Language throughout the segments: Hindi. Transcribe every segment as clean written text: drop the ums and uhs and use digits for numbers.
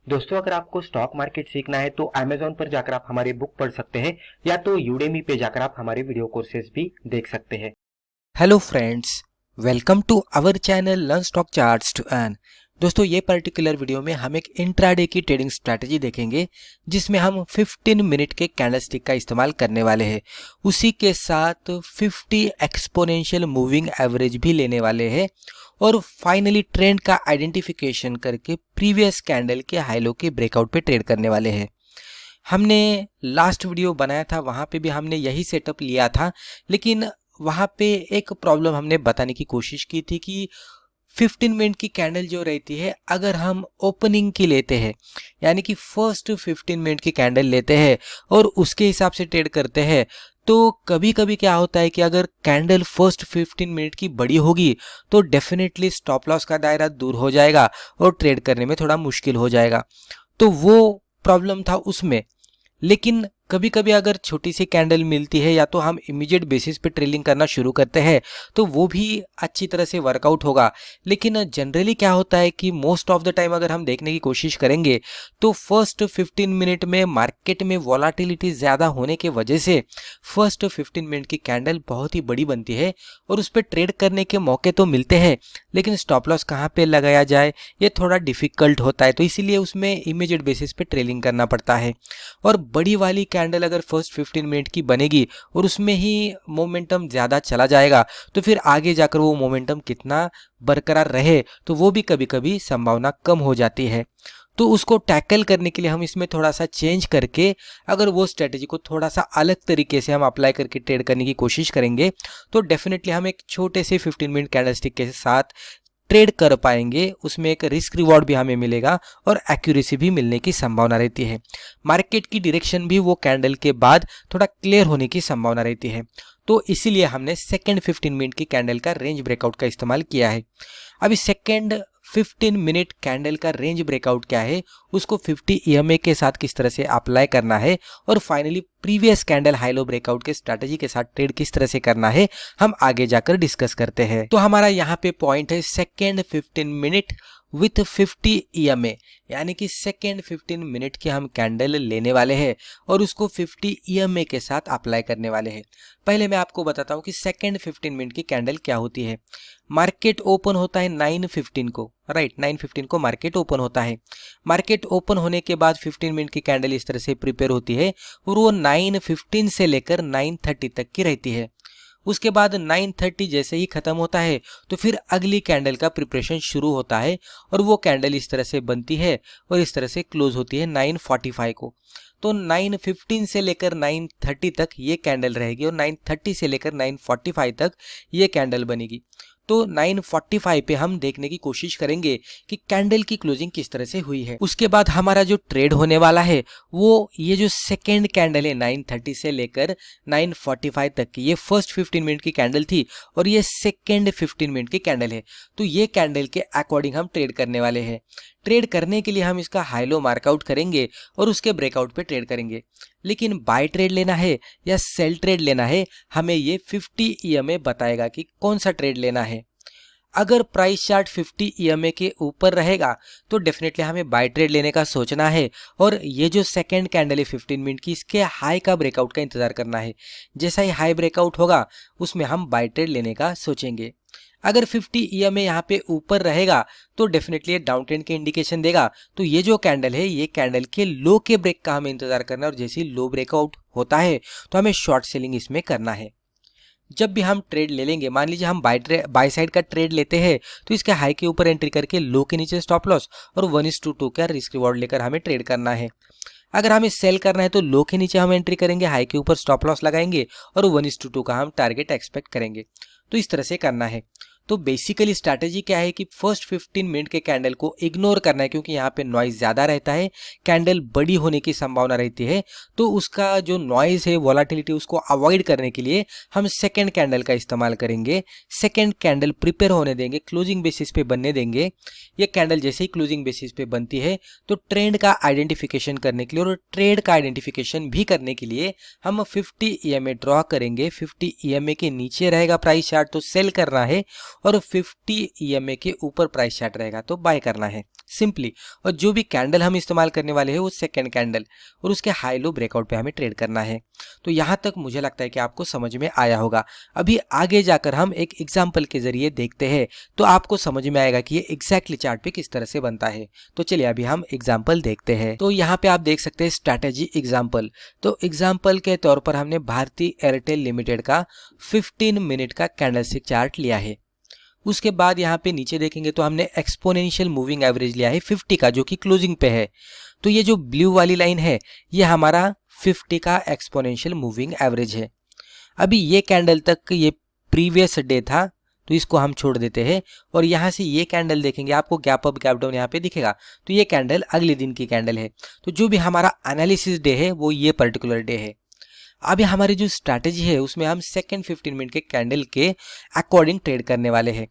दोस्तों, अगर आपको स्टॉक मार्केट सीखना है तो Amazon पर जाकर आप हमारे बुक पढ़ सकते हैं या तो Udemy पे जाकर आप हमारे वीडियो कोर्सेज भी देख सकते हैं। Hello friends, welcome to our channel learn stock charts to earn. दोस्तों, ये पर्टिकुलर वीडियो में हम एक इंट्राडे की ट्रेडिंग स्ट्रैटेजी देखेंगे जिसमें हम 15 मिनट के कैंडलस्टिक का इस्तेमाल करने वाले हैं। उसी के साथ 50 एक्सपोनेंशियल मूविंग एवरेज भी लेने वाले हैं और फाइनली ट्रेंड का आइडेंटिफिकेशन करके प्रीवियस कैंडल के हाई लो के ब्रेकआउट पे ट्रेड करने वाले हैं। हमने लास्ट वीडियो बनाया था, वहाँ पे भी हमने यही सेटअप लिया था, लेकिन वहाँ पे एक प्रॉब्लम हमने बताने की कोशिश की थी कि 15 मिनट की कैंडल जो रहती है, अगर हम ओपनिंग की लेते हैं यानी कि फर्स्ट 15 मिनट की कैंडल लेते हैं और उसके हिसाब से ट्रेड करते हैं, तो कभी कभी क्या होता है कि अगर कैंडल फर्स्ट 15 मिनट की बड़ी होगी तो डेफिनेटली स्टॉप लॉस का दायरा दूर हो जाएगा और ट्रेड करने में थोड़ा मुश्किल हो जाएगा। तो वो प्रॉब्लम था उसमें। लेकिन कभी कभी अगर छोटी सी कैंडल मिलती है या तो हम इमीडिएट बेसिस पे ट्रेलिंग करना शुरू करते हैं तो वो भी अच्छी तरह से वर्कआउट होगा। लेकिन जनरली क्या होता है कि मोस्ट ऑफ द टाइम अगर हम देखने की कोशिश करेंगे तो फर्स्ट 15 मिनट में मार्केट में वॉलाटिलिटी ज़्यादा होने के वजह से फर्स्ट 15 मिनट की कैंडल बहुत ही बड़ी बनती है और उस पर ट्रेड करने के मौके तो मिलते हैं, लेकिन स्टॉप लॉस कहाँ पे लगाया जाए ये थोड़ा डिफिकल्ट होता है। तो इसीलिए उसमें इमीडिएट बेसिस पे ट्रेलिंग करना पड़ता है। और बड़ी वाली कैंडल अगर फर्स्ट 15 मिनट की बनेगी और उसमें ही मोमेंटम ज़्यादा चला जाएगा तो फिर आगे जाकर वो मोमेंटम कितना बरकरार रहे तो वो भी कभी कभी संभावना कम हो जाती है। तो उसको टैकल करने के लिए हम इसमें थोड़ा सा चेंज करके अगर वो स्ट्रेटेजी को थोड़ा सा अलग तरीके से हम अप्लाई करके ट्रेड करने की कोशिश करेंगे तो डेफिनेटली हम एक छोटे से 15 मिनट कैंडलस्टिक के साथ ट्रेड कर पाएंगे। उसमें एक रिस्क रिवॉर्ड भी हमें मिलेगा और एक्यूरेसी भी मिलने की संभावना रहती है। मार्केट की डायरेक्शन भी वो कैंडल के बाद थोड़ा क्लियर होने की संभावना रहती है। तो इसीलिए हमने सेकेंड 15 मिनट की कैंडल का रेंज ब्रेकआउट का इस्तेमाल किया है। अभी सेकेंड 15 मिनट कैंडल का रेंज ब्रेकआउट क्या है, उसको 50 EMA के साथ किस तरह से अप्लाई करना है और finally previous candle high low breakout के स्ट्रैटेजी के साथ ट्रेड किस तरह से करना है हम आगे जाकर डिस्कस करते हैं। तो हमारा यहाँ पे पॉइंट है सेकेंड 15 मिनट विथ 50 EMA, यानी कि सेकेंड 15 मिनट की हम कैंडल लेने वाले हैं और उसको 50 EMA के साथ अप्लाई करने वाले हैं। पहले मैं आपको बताता हूँ कि सेकेंड 15 मिनट की कैंडल क्या होती है। मार्केट ओपन होता है 9:15 को, राइट, 9:15 को मार्केट ओपन होता है। मार्केट ओपन होने के बाद 15 मिनट की कैंडल इस तरह से प्रिपेयर होती है और वो 9:15 से लेकर 9:30 तक की रहती है। उसके बाद 9:30 जैसे ही खत्म होता है तो फिर अगली कैंडल का प्रिपरेशन शुरू होता है और वो कैंडल इस तरह से बनती है और इस तरह से क्लोज होती है 9:45 को। तो 9:15 से लेकर 9:30 तक ये कैंडल रहेगी और 9:30 से लेकर 9:45 तक ये कैंडल बनेगी। तो 9:45 पे हम देखने की कोशिश करेंगे कि कैंडल की क्लोजिंग किस तरह से हुई है। उसके बाद हमारा जो ट्रेड होने वाला है वो ये जो सेकेंड कैंडल है 9:30 से लेकर 9:45 तक की, ये फर्स्ट 15 मिनट की कैंडल थी और ये सेकेंड 15 मिनट की कैंडल है। तो ये कैंडल के अकॉर्डिंग हम ट्रेड करने वाले हैं। ट्रेड करने के लिए हम इसका हाई लो मार्कआउट करेंगे और उसके ब्रेकआउट पे ट्रेड करेंगे। लेकिन बाय ट्रेड लेना है या सेल ट्रेड लेना है, हमें ये 50 EMA बताएगा कि कौन सा ट्रेड लेना है। अगर प्राइस चार्ट 50 EMA के ऊपर रहेगा तो डेफिनेटली हमें बाय ट्रेड लेने का सोचना है और ये जो सेकेंड कैंडल है 15 मिनट की, इसके हाई का ब्रेकआउट का इंतजार करना है। जैसा ही हाई ब्रेकआउट होगा उसमें हम बाय ट्रेड लेने का सोचेंगे। अगर 50 EMA यहाँ पे ऊपर रहेगा तो डेफिनेटली ये डाउन ट्रेंड के इंडिकेशन देगा। तो ये जो कैंडल है ये कैंडल के लो के ब्रेक का हमें इंतजार करना है और जैसे ही लो ब्रेकआउट होता है तो हमें शॉर्ट सेलिंग इसमें करना है। जब भी हम ट्रेड ले लेंगे, मान लीजिए हम बाय साइड का ट्रेड लेते हैं तो इसके हाई के ऊपर एंट्री करके लो के नीचे स्टॉप लॉस और 1:2 का रिस्क रिवॉर्ड लेकर हमें ट्रेड करना है। अगर हमें सेल करना है तो लो के नीचे हम एंट्री करेंगे, हाई के ऊपर स्टॉप लॉस लगाएंगे और 1:2 का हम टारगेट एक्सपेक्ट करेंगे। तो इस तरह से करना है। तो बेसिकली स्ट्रैटेजी क्या है कि फर्स्ट 15 मिनट के कैंडल को इग्नोर करना है क्योंकि यहाँ पे नॉइज ज़्यादा रहता है, कैंडल बड़ी होने की संभावना रहती है। तो उसका जो नॉइज है, वॉलाटिलिटी, उसको अवॉइड करने के लिए हम सेकेंड कैंडल का इस्तेमाल करेंगे। सेकेंड कैंडल प्रिपेयर होने देंगे, क्लोजिंग बेसिस पे बनने देंगे। ये कैंडल जैसे ही क्लोजिंग बेसिस पे बनती है तो ट्रेंड का आइडेंटिफिकेशन करने के लिए और ट्रेड का आइडेंटिफिकेशन भी करने के लिए हम 50 EMA ड्रॉ करेंगे। 50 EMA के नीचे रहेगा प्राइस चार्ट तो सेल करना है और 50 EMA के ऊपर प्राइस चार्ट रहेगा तो बाय करना है सिंपली। और जो भी कैंडल हम इस्तेमाल करने वाले हैं वो सेकंड कैंडल और उसके हाई लो ब्रेकआउट पे हमें ट्रेड करना है। तो यहाँ तक मुझे लगता है कि आपको समझ में आया होगा। अभी आगे जाकर हम एक एग्जाम्पल के जरिए देखते हैं तो आपको समझ में आएगा कि ये एग्जैक्टली चार्ट पे किस तरह से बनता है। तो चलिए अभी हम एग्जाम्पल देखते हैं। तो यहाँ पे आप देख सकते हैं स्ट्रैटेजी एग्जाम्पल। तो एग्जाम्पल के तौर पर हमने भारती एयरटेल लिमिटेड का 15 मिनट का कैंडलस्टिक चार्ट लिया है। उसके बाद यहाँ पे नीचे देखेंगे तो हमने एक्सपोनेंशियल मूविंग एवरेज लिया है 50 का, जो कि क्लोजिंग पे है। तो ये जो ब्लू वाली लाइन है ये हमारा 50 का एक्सपोनेंशियल मूविंग एवरेज है। अभी ये कैंडल तक ये प्रीवियस डे था तो इसको हम छोड़ देते हैं और यहाँ से ये कैंडल देखेंगे, आपको गैप अप गैप डाउन यहाँ पे दिखेगा। तो ये कैंडल अगले दिन की कैंडल है। तो जो भी हमारा एनालिसिस डे है वो ये पर्टिकुलर डे है। अभी हमारी जो स्ट्रैटेजी है उसमें हम सेकंड 15 मिनट के कैंडल के अकॉर्डिंग ट्रेड करने वाले हैं।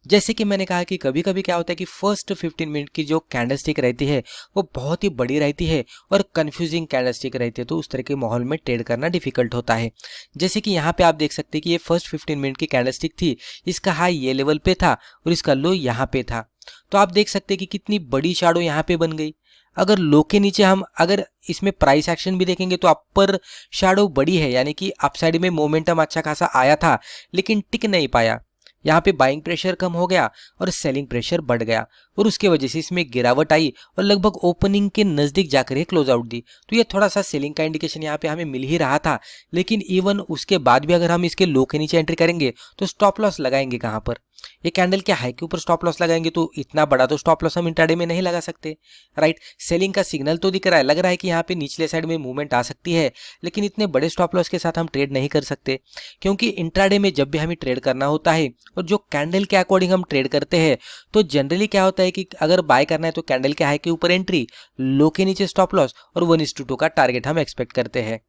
जैसे कि मैंने कहा कि कभी कभी क्या होता है कि फर्स्ट 15 मिनट की जो कैंडलस्टिक रहती है वो बहुत ही बड़ी रहती है और कंफ्यूजिंग कैंडलस्टिक रहती है, तो उस तरह के माहौल में ट्रेड करना डिफिकल्ट होता है। जैसे कि यहाँ पे आप देख सकते हैं कि ये फर्स्ट 15 मिनट की कैंडलस्टिक थी, इसका हाई ये लेवल पे था और इसका लो यहाँ पे था। तो आप देख सकते हैं कि कितनी बड़ी शैडो यहाँ पे बन गई। अगर लो के नीचे हम अगर इसमें प्राइस एक्शन भी देखेंगे तो अपर शैडो बड़ी है, यानी कि अपसाइड में मोमेंटम अच्छा खासा आया था लेकिन टिक नहीं पाया। यहाँ पे बाइंग प्रेशर कम हो गया और सेलिंग प्रेशर बढ़ गया और उसके वजह से इसमें गिरावट आई और लगभग ओपनिंग के नज़दीक जाकर ये क्लोज आउट दी। तो ये थोड़ा सा सेलिंग का इंडिकेशन यहाँ पे हमें मिल ही रहा था। लेकिन इवन उसके बाद भी अगर हम इसके लो के नीचे एंट्री करेंगे तो स्टॉप लॉस लगाएंगे कहाँ पर? ये कैंडल के हाई के ऊपर स्टॉप लॉस लगाएंगे तो इतना बड़ा तो स्टॉप लॉस हम इंट्राडे में नहीं लगा सकते, राइट। सेलिंग का सिग्नल तो दिख रहा है, लग रहा है कि यहाँ पे निचले साइड में मूवमेंट आ सकती है, लेकिन इतने बड़े स्टॉप लॉस के साथ हम ट्रेड नहीं कर सकते, क्योंकि इंट्राडे में जब भी हमें ट्रेड करना होता है और जो कैंडल के अकॉर्डिंग हम ट्रेड करते हैं तो जनरली क्या होता है कि अगर बाय करना है तो कैंडल के हाई के ऊपर एंट्री, लो के नीचे स्टॉप लॉस और 1:2 का टारगेट हम एक्सपेक्ट करते हैं।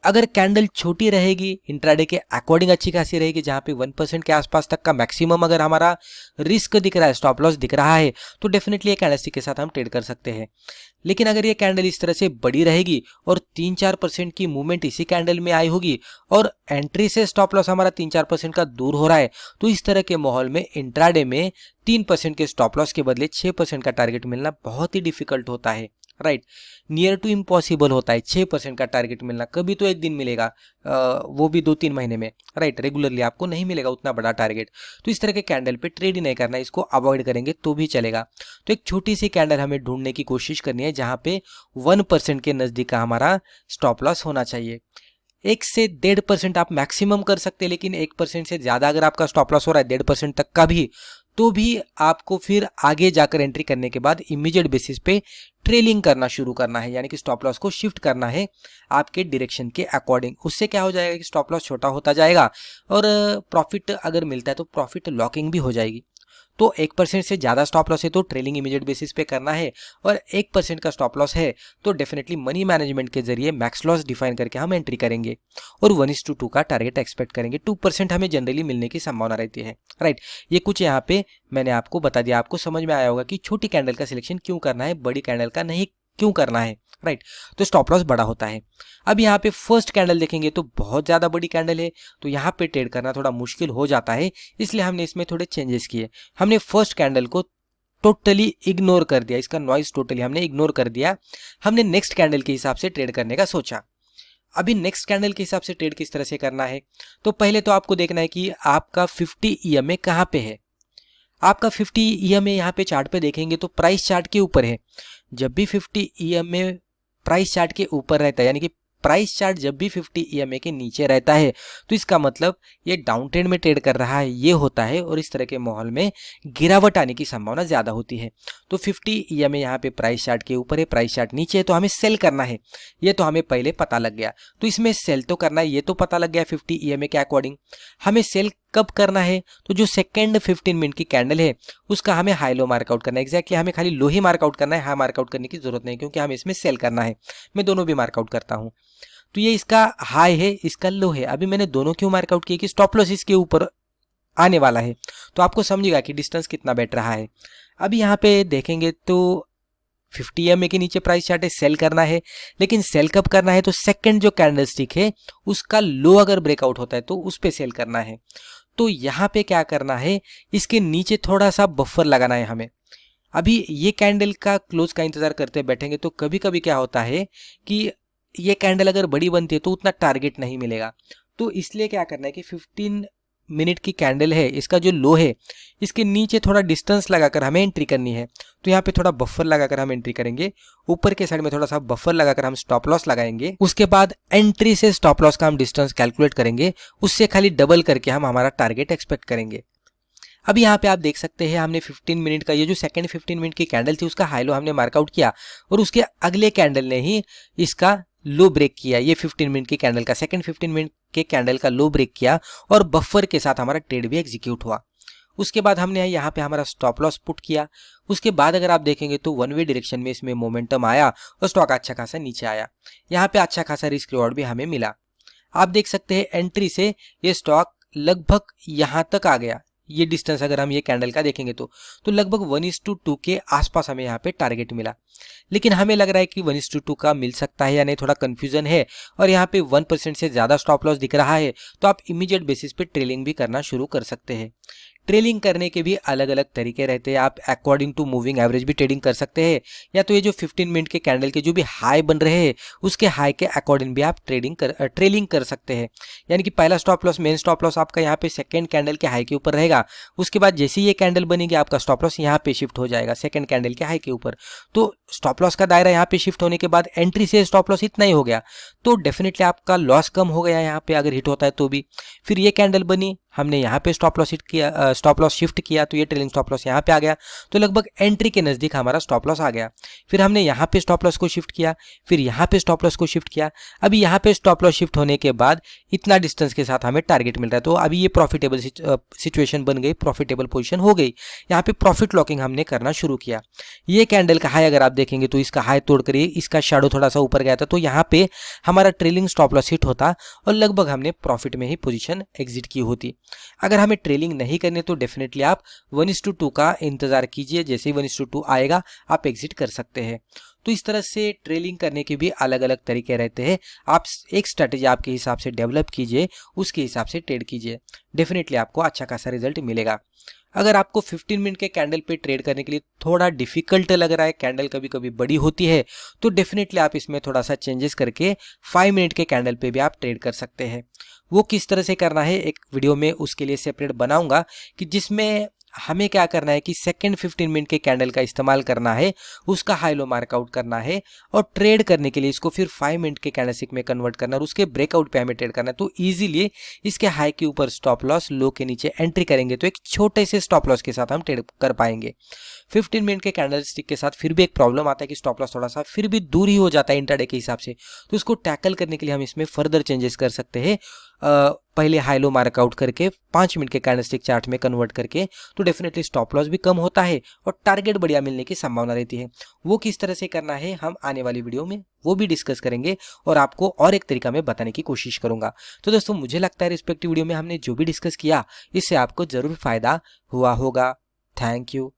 अगर कैंडल छोटी रहेगी इंट्राडे के अकॉर्डिंग अच्छी खासी रहेगी, जहां पे 1% के आसपास तक का मैक्सिमम अगर हमारा रिस्क दिख रहा है, स्टॉप लॉस दिख रहा है, तो डेफिनेटली ये कैंडलस्टिक के साथ हम ट्रेड कर सकते हैं। लेकिन अगर ये कैंडल इस तरह से बड़ी रहेगी और 3-4% की मूवमेंट इसी कैंडल में आई होगी और एंट्री से स्टॉप लॉस हमारा 3-4% का दूर हो रहा है, तो इस तरह के माहौल में इंट्राडे में 3% के स्टॉप लॉस के बदले 6% का टारगेट मिलना बहुत ही डिफिकल्ट होता है, राइट। नियर टू इम्पॉसिबल होता है 6% का टारगेट मिलना। कभी तो एक दिन मिलेगा, वो भी 2-3 महीने में, राइट। रेगुलरली आपको नहीं मिलेगा उतना बड़ा टारगेट। तो इस तरह के कैंडल पे ट्रेड ही नहीं करना, इसको अवॉइड करेंगे तो भी चलेगा। तो एक छोटी सी कैंडल हमें ढूंढने की कोशिश करनी है जहां पे 1% के नजदीक का हमारा स्टॉप लॉस होना चाहिए। 1 से 1.5% आप मैक्सिमम कर सकते हैं, लेकिन 1% से ज्यादा अगर आपका स्टॉप लॉस हो रहा है 1.5% तक का भी, तो भी आपको फिर आगे जाकर एंट्री करने के बाद इमीडिएट बेसिस पे ट्रेलिंग करना शुरू करना है, यानी कि स्टॉप लॉस को शिफ्ट करना है आपके डायरेक्शन के अकॉर्डिंग। उससे क्या हो जाएगा कि स्टॉप लॉस छोटा होता जाएगा और प्रॉफिट अगर मिलता है तो प्रॉफिट लॉकिंग भी हो जाएगी। तो 1% से ज़्यादा स्टॉप लॉस है तो ट्रेलिंग इमीडिएट बेसिस पे करना है, और 1% का स्टॉप लॉस है तो डेफिनेटली मनी मैनेजमेंट के जरिए मैक्स लॉस डिफाइन करके हम एंट्री करेंगे और 1:2 का टारगेट एक्सपेक्ट करेंगे। 2% हमें जनरली मिलने की संभावना रहती है, राइट। ये कुछ यहाँ पे मैंने आपको बता दिया। आपको समझ में आया होगा कि छोटी कैंडल का सिलेक्शन क्यों करना है, बड़ी कैंडल का नहीं क्यों करना है, राइट। तो स्टॉप लॉस बड़ा होता है। अब यहाँ पे फर्स्ट कैंडल देखेंगे तो बहुत ज़्यादा बड़ी कैंडल है, तो यहाँ पे ट्रेड करना थोड़ा मुश्किल हो जाता है, इसलिए हमने इसमें थोड़े चेंजेस किए। हमने फर्स्ट कैंडल को टोटली इग्नोर कर दिया, इसका नॉइज टोटली हमने इग्नोर कर दिया। हमने नेक्स्ट कैंडल के हिसाब से ट्रेड करने का सोचा। अभी नेक्स्ट कैंडल के हिसाब से ट्रेड किस तरह से करना है, तो पहले तो आपको देखना है कि आपका 50 EMA कहाँ पे है। आपका 50 EMA यहाँ पे चार्ट पे देखेंगे तो प्राइस चार्ट के ऊपर है। जब भी 50 EMA प्राइस चार्ट के ऊपर रहता है, यानी कि प्राइस चार्ट जब भी 50 EMA के नीचे रहता है तो इसका मतलब ये डाउन ट्रेंड में ट्रेड कर रहा है, ये होता है, और इस तरह के माहौल में गिरावट आने की संभावना ज़्यादा होती है। तो 50 EMA यहाँ पे प्राइस चार्ट के ऊपर है, प्राइस चार्ट नीचे है, तो हमें सेल करना है, ये तो हमें पहले पता लग गया। तो इसमें सेल तो करना है, ये तो पता लग गया 50 EMA के अकॉर्डिंग। हमें सेल कब करना है, तो जो सेकेंड 15 मिनट की कैंडल है उसका हमें हाई लो मार्कआउट करना है। एग्जैक्टली हमें खाली लो ही मार्कआउट करना है, हाई मार्कआउट करने की जरूरत नहीं, क्योंकि हमें इसमें सेल करना है। मैं दोनों भी मार्कआउट करता हूँ। तो ये इसका हाई है, इसका लो है। अभी मैंने दोनों क्यों मार्कआउट किए कि स्टॉप लॉस इसके ऊपर आने वाला है, तो आपको समझेगा कि डिस्टेंस कितना बैठ रहा है। अभी यहाँ पे देखेंगे तो 50 EMA के नीचे प्राइस चार्ट है, सेल करना है, लेकिन सेल कब करना है, तो सेकंड जो कैंडलस्टिक है उसका लो अगर ब्रेकआउट होता है तो उस पे सेल करना है। तो यहाँ पे क्या करना है, इसके नीचे थोड़ा सा बफर लगाना है हमें। अभी ये कैंडल का क्लोज का इंतजार करते बैठेंगे तो कभी कभी क्या होता है कि ये कैंडल अगर बड़ी बनती है तो उतना टारगेट नहीं मिलेगा। तो इसलिए क्या करना है कि 15 मिनट की कैंडल है, इसका जो लो है इसके नीचे थोड़ा डिस्टेंस लगाकर हमें एंट्री करनी है। तो यहाँ पे थोड़ा बफर लगाकर हम एंट्री करेंगे, ऊपर के साइड में थोड़ा सा बफर लगाकर हम स्टॉप लॉस लगाएंगे। उसके बाद एंट्री से स्टॉप लॉस का हम डिस्टेंस कैलकुलेट करेंगे, उससे खाली डबल करके हम हमारा टारगेट एक्सपेक्ट करेंगे। अब यहाँ पे आप देख सकते हैं हमने 15 मिनट का ये जो सेकंड 15 मिनट की कैंडल थी उसका हाई लो हमने मार्कआउट किया और उसके अगले कैंडल ने ही इसका लो ब्रेक किया। ये 15 मिनट की कैंडल का सेकंड 15 मिनट के कैंडल का लो ब्रेक किया और बफर के साथ हमारा ट्रेड भी एग्जीक्यूट हुआ। उसके बाद हमने यहाँ पे हमारा स्टॉप लॉस पुट किया। उसके बाद अगर आप देखेंगे तो वन वे डायरेक्शन में इसमें मोमेंटम आया और स्टॉक अच्छा खासा नीचे आया। यहाँ पे अच्छा खासा रिस्क रिवॉर्ड भी हमें मिला। आप देख सकते हैं एंट्री से ये स्टॉक लगभग यहाँ तक आ गया। ये डिस्टेंस अगर हम ये कैंडल का देखेंगे तो लगभग 1:2 के आसपास हमें यहाँ पे टारगेट मिला। लेकिन हमें लग रहा है कि 1:2 का मिल सकता है या नहीं, थोड़ा कंफ्यूजन है और यहाँ पे 1% से ज़्यादा स्टॉप लॉस दिख रहा है तो आप इमीडिएट बेसिस पे ट्रेलिंग भी करना शुरू कर सकते हैं। ट्रेलिंग करने के भी अलग अलग तरीके रहते हैं। आप अकॉर्डिंग टू मूविंग एवरेज भी ट्रेडिंग कर सकते हैं, या तो ये जो 15 मिनट के कैंडल के जो भी हाई बन रहे हैं उसके हाई के अकॉर्डिंग भी आप ट्रेलिंग कर सकते हैं। यानी कि पहला stop loss, main stop loss आपका यहाँ पे सेकंड कैंडल के हाई के ऊपर रहेगा। उसके बाद जैसे ही ये कैंडल बनेगी आपका स्टॉप लॉस यहाँ पे शिफ्ट हो जाएगा सेकंड कैंडल के हाई के ऊपर। तो स्टॉप लॉस का दायरा यहाँ पे शिफ्ट होने के बाद एंट्री से स्टॉप लॉस इतना ही हो गया तो डेफिनेटली आपका लॉस कम हो गया यहाँ पे अगर हिट होता है तो भी। फिर ये कैंडल बनी, हमने यहाँ पे स्टॉप लॉस हिट किया, स्टॉप लॉस शिफ्ट किया तो ये ट्रेलिंग स्टॉप लॉस यहाँ पे आ गया तो लगभग एंट्री के नज़दीक हमारा स्टॉप लॉस आ गया। फिर हमने यहाँ पे स्टॉप लॉस को शिफ्ट किया, फिर यहाँ पे स्टॉप लॉस को शिफ्ट किया। अभी यहाँ पे स्टॉप लॉस शिफ्ट होने के बाद इतना डिस्टेंस के साथ हमें टारगेट मिल रहा है तो अभी ये प्रॉफिटेबल सिचुएशन बन गई, प्रॉफिटेबल पोजीशन हो गई। यहाँ पे प्रॉफिट लॉकिंग हमने करना शुरू किया। ये कैंडल का हाई अगर आप देखेंगे तो इसका हाई तोड़ कर इसका शैडो थोड़ा सा ऊपर गया था तो यहाँ पे हमारा ट्रेलिंग स्टॉप लॉस हिट होता और लगभग हमने प्रॉफिट में ही पोजीशन एग्जिट की होती। अगर हमें ट्रेलिंग नहीं करनी तो डेफिनेटली आप 1:2 का इंतजार कीजिए, जैसे ही 1:2 आएगा आप एग्जिट कर सकते हैं। तो इस तरह से ट्रेलिंग करने के भी अलग अलग तरीके रहते हैं। आप एक स्ट्रेटेजी आपके हिसाब से डेवलप कीजिए, उसके हिसाब से ट्रेड कीजिए, डेफिनेटली आपको अच्छा खासा रिजल्ट मिलेगा। अगर आपको 15 मिनट के कैंडल पे ट्रेड करने के लिए थोड़ा डिफिकल्ट लग रहा है, कैंडल कभी कभी बड़ी होती है, तो डेफिनेटली आप इसमें थोड़ा सा चेंजेस करके 5 मिनट के कैंडल पे भी आप ट्रेड कर सकते हैं। वो किस तरह से करना है एक वीडियो में उसके लिए सेपरेट बनाऊंगा कि जिसमें हमें क्या करना है कि सेकंड 15 मिनट के कैंडल का इस्तेमाल करना है, उसका हाई लो मार्कआउट करना है और ट्रेड करने के लिए इसको फिर 5 मिनट के कैंडलस्टिक में कन्वर्ट करना और उसके ब्रेकआउट पे हमें ट्रेड करना है। तो इजीली इसके हाई के ऊपर स्टॉप लॉस, लो के नीचे एंट्री करेंगे तो एक छोटे से स्टॉप लॉस के साथ हम ट्रेड कर पाएंगे। 15 मिनट के कैंडलस्टिक के साथ फिर भी एक प्रॉब्लम आता है कि स्टॉप लॉस थोड़ा सा फिर भी दूर ही हो जाता है इंट्राडे के हिसाब से, तो उसको टैकल करने के लिए हम इसमें फर्दर चेंजेस कर सकते हैं। पहले हाई लो मार्कआउट करके 5 मिनट के कैंडलस्टिक चार्ट में कन्वर्ट करके तो डेफिनेटली स्टॉप लॉस भी कम होता है और टारगेट बढ़िया मिलने की संभावना रहती है। वो किस तरह से करना है हम आने वाली वीडियो में वो भी डिस्कस करेंगे और आपको और एक तरीका में बताने की कोशिश करूंगा। तो दोस्तों मुझे लगता है रिस्पेक्टिव वीडियो में हमने जो भी डिस्कस किया इससे आपको जरूर फायदा हुआ होगा। Thank you.